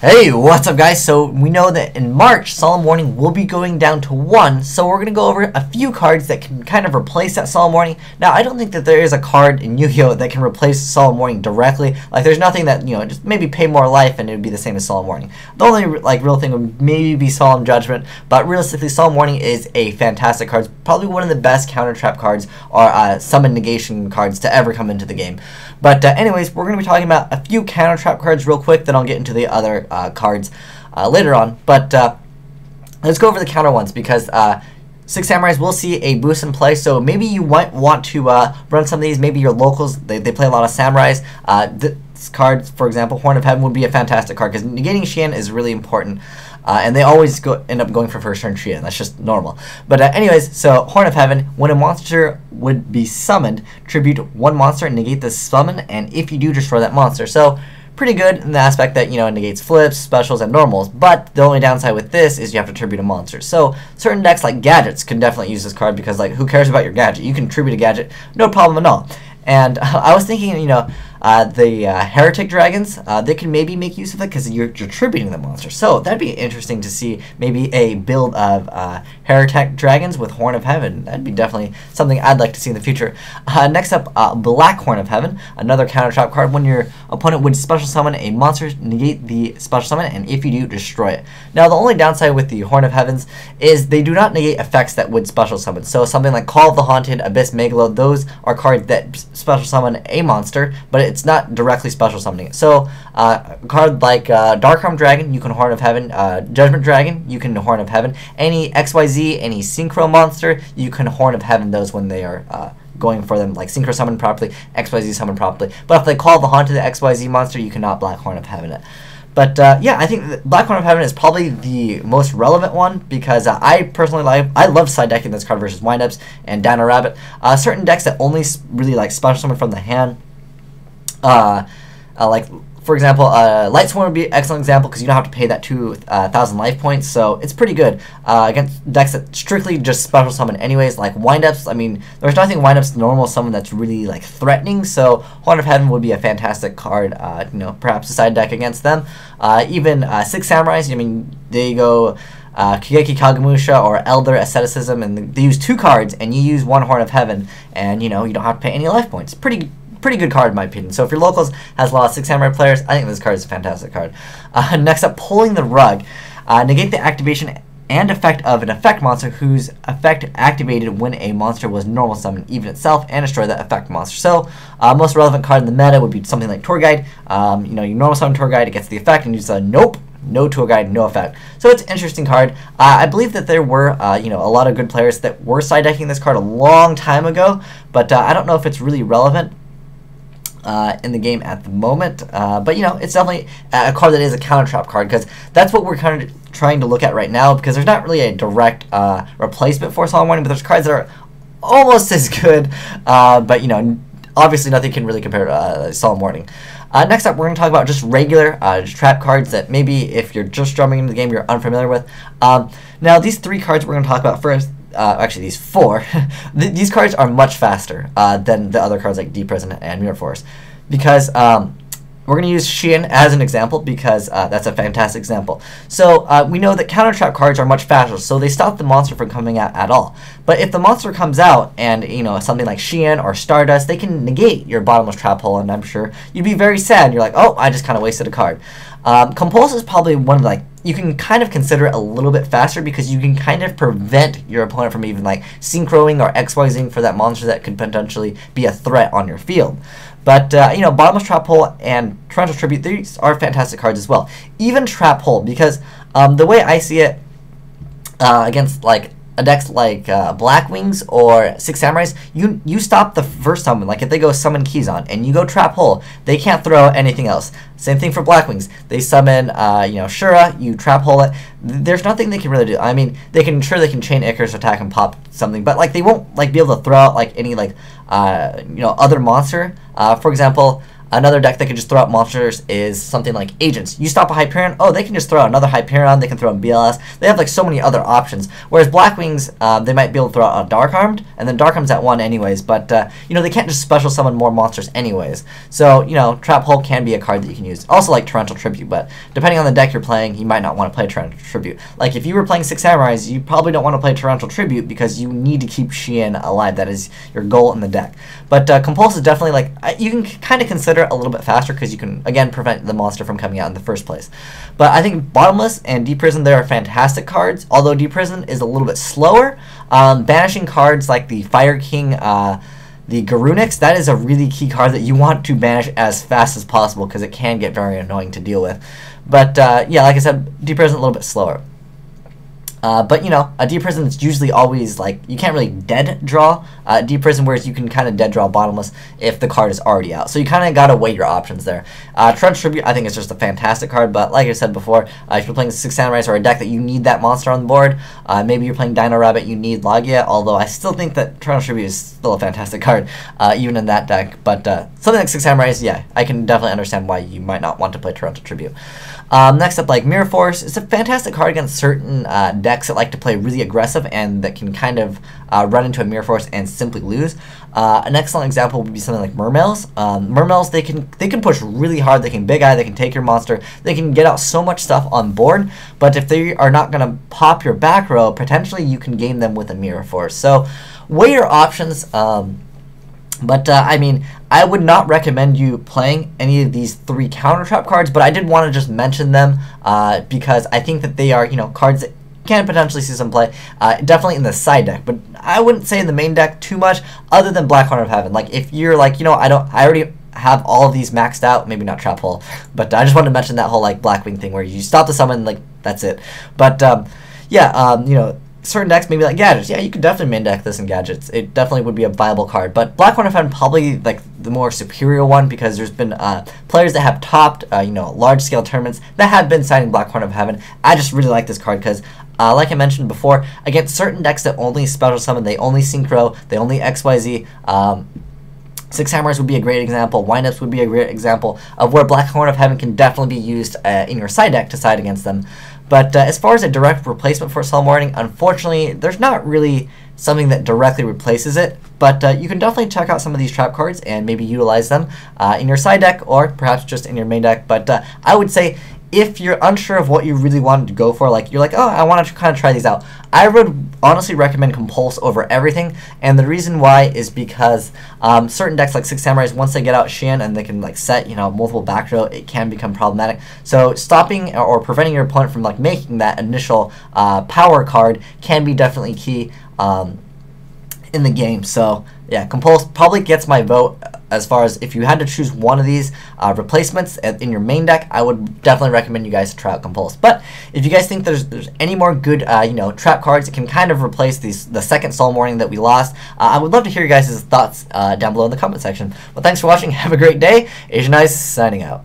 Hey, what's up guys? So we know that in March, Solemn Warning will be going down to 1, so we're going to go over a few cards that can kind of replace that Solemn Warning. Now, I don't think that there is a card in Yu-Gi-Oh! That can replace Solemn Warning directly. Like, there's nothing that, just maybe pay more life and it would be the same as Solemn Warning. The only, real thing would maybe be Solemn Judgment, but realistically, Solemn Warning is a fantastic card. It's probably one of the best counter trap cards or summon negation cards to ever come into the game. But anyways, we're going to be talking about a few counter trap cards real quick, then I'll get into the other cards later on. But let's go over the counter ones because Six Samurais will see a boost in play, so maybe you might want to run some of these. Maybe your locals, they play a lot of Samurais. This card, for example, Horn of Heaven would be a fantastic card because negating Xian is really important. And they always end up going for first turn Xian. That's just normal. But anyways, so Horn of Heaven, when a monster would be summoned, tribute one monster and negate the summon, and if you do, destroy that monster. So pretty good in the aspect that, it negates flips, specials, and normals. But the only downside with this is you have to tribute a monster. So certain decks like gadgets can definitely use this card because, who cares about your gadget? You can tribute a gadget, no problem at all. And I was thinking, the Heretic Dragons, they can maybe make use of it because you're tributing the monster. So that'd be interesting to see maybe a build of Heretic Dragons with Horn of Heaven. That'd be definitely something I'd like to see in the future. Next up, Black Horn of Heaven, another counter trap card. When your opponent would special summon a monster, negate the special summon, and if you do, destroy it. Now, the only downside with the Horn of Heavens is they do not negate effects that would special summon. So something like Call of the Haunted, Abyss Megalo, those are cards that special summon a monster, but it's not directly special summoning it. So a card like Darkarm Dragon, you can Horn of Heaven. Judgment Dragon, you can Horn of Heaven. Any XYZ, any Synchro monster, you can Horn of Heaven those when they are going for them, like Synchro summon properly, XYZ summon properly. But if they call the Haunted the XYZ monster, you cannot Black Horn of Heaven it. But yeah, I think that Black Horn of Heaven is probably the most relevant one because I personally I love side decking this card versus windups and Dino Rabbit. Certain decks that only really like special summon from the hand, like for example, Light Swarm would be an excellent example because you don't have to pay that 2,000 life points, so it's pretty good against decks that strictly just special summon anyways, like windups. I mean, there's nothing windups normal summon that's really threatening, so Horn of Heaven would be a fantastic card. Perhaps a side deck against them. Even Six Samurais, I mean, they go Kigeki Kagemusha or Elder Asceticism, and they use 2 cards, and you use 1 Horn of Heaven, and you don't have to pay any life points. Pretty good card in my opinion. So if your locals has a lot of Six Samurai players, I think this card is a fantastic card. Next up, Pulling the Rug. Negate the activation and effect of an effect monster whose effect activated when a monster was normal summoned, even itself, and destroy that effect monster. So most relevant card in the meta would be something like Tour Guide. You normal summon Tour Guide, it gets the effect, and you just nope. No Tour Guide, no effect. So it's an interesting card. I believe that there were, a lot of good players that were side decking this card a long time ago, but I don't know if it's really relevant in the game at the moment. But it's definitely a card that is a counter trap card because that's what we're kind of trying to look at right now because there's not really a direct replacement for Solemn Warning, but there's cards that are almost as good. But obviously nothing can really compare to Solemn Warning. Next up, we're going to talk about just regular trap cards that maybe if you're just jumping into the game, you're unfamiliar with. Now, these 3 cards we're going to talk about first. Actually, these 4. These cards are much faster than the other cards like Deep Prison and Mirror Force because we're going to use Xian as an example because that's a fantastic example. So we know that counter trap cards are much faster, so they stop the monster from coming out at all. But if the monster comes out and something like Xian or Stardust, they can negate your bottomless trap hole, and I'm sure you'd be very sad. You're like, oh, I just kind of wasted a card. Compulse is probably one of you can kind of consider it a little bit faster because you can kind of prevent your opponent from even synchroing or XYZing for that monster that could potentially be a threat on your field. But Bottomless Trap Hole and Torrential Tribute, these are fantastic cards as well. Even Trap Hole, because the way I see it against a decks like Black Wings or Six Samurais, you stop the first summon. If they go summon Keyzon and you go Trap Hole, they can't throw anything else. Same thing for Black Wings. They summon Shura, you Trap Hole it. There's nothing they can really do. I mean, they can chain Icarus attack and pop something, but they won't be able to throw out any other monster. For example, Another deck that can just throw out monsters is something like Agents. You stop a Hyperion, oh, they can just throw out another Hyperion, they can throw in BLS. They have like so many other options. Whereas Blackwings, they might be able to throw out a Dark Armed, and then Dark Armed's at 1 anyways, but you know, they can't just special summon more monsters anyways. So, you know, Trap Hole can be a card that you can use. Also like Torrential Tribute, but depending on the deck you're playing, you might not want to play Torrential Tribute. Like if you were playing 6 Samurais, you probably don't want to play Torrential Tribute because you need to keep Xian alive. That is your goal in the deck. But Compulse is definitely like, you can kind of consider it a little bit faster because you can, again, prevent the monster from coming out in the first place. But I think Bottomless and Deep Prison, they are fantastic cards, although Deep Prison is a little bit slower. Banishing cards like the Fire King, the Garunix, that is a really key card that you want to banish as fast as possible because it can get very annoying to deal with. But yeah, like I said, Deep Prison a little bit slower. But you know, a Deep Prison is usually always like, you can't really dead draw Deep Prison, whereas you can kind of dead draw Bottomless if the card is already out. So you kind of got to weigh your options there. Torrential Tribute, I think, is just a fantastic card, but like I said before, if you're playing 6 Samurais or a deck that you need that monster on the board, maybe you're playing Dino Rabbit, you need Logia, although I still think that Torrential Tribute is still a fantastic card, even in that deck. But something like 6 Samurais, yeah, I can definitely understand why you might not want to play Torrential Tribute. Next up, like Mirror Force, it's a fantastic card against certain decks that like to play really aggressive and that can kind of run into a Mirror Force and simply lose. An excellent example would be something like Mermails. Mermails, they can push really hard, they can Big Eye, they can take your monster, they can get out so much stuff on board, but if they are not going to pop your back row, potentially you can game them with a Mirror Force. So weigh your options. But I mean, I would not recommend you playing any of these 3 counter trap cards, but I did want to just mention them because I think that they are, you know, cards that can potentially see some play, definitely in the side deck, but I wouldn't say in the main deck too much, other than Black Horn of Heaven. Like if you're like, you know, I already have all of these maxed out, maybe not Trap Hole, but I just wanted to mention that whole like Blackwing thing where you stop the summon, like that's it. But yeah, you know, certain decks, maybe like Gadgets, yeah, you could definitely main deck this in Gadgets. It definitely would be a viable card. But Black Horn of Heaven probably like the more superior one because there's been players that have topped, you know, large scale tournaments that have been signing Black Horn of Heaven. I just really like this card because, like I mentioned before, against certain decks that only special summon, they only Synchro, they only XYZ. 6 Hammers would be a great example. Windups would be a great example of where Black Horn of Heaven can definitely be used in your side deck to side against them. But as far as a direct replacement for Solemn Warning, unfortunately, there's not really something that directly replaces it. But you can definitely check out some of these trap cards and maybe utilize them in your side deck or perhaps just in your main deck. But I would say if you're unsure of what you really wanted to go for, like you're like, oh, I want to kind of try these out, I would honestly recommend Compulse over everything. And the reason why is because certain decks like 6 Samurais, once they get out Xian and they can like set, you know, multiple back row, it can become problematic. So stopping or preventing your opponent from like making that initial power card can be definitely key in the game. So yeah, Compulse probably gets my vote as far as if you had to choose one of these replacements in your main deck. I would definitely recommend you guys try out Compulse. But if you guys think there's any more good you know, trap cards that can kind of replace the second Solemn Warning that we lost, I would love to hear your guys' thoughts down below in the comment section. Well, thanks for watching. Have a great day. Asian Ice signing out.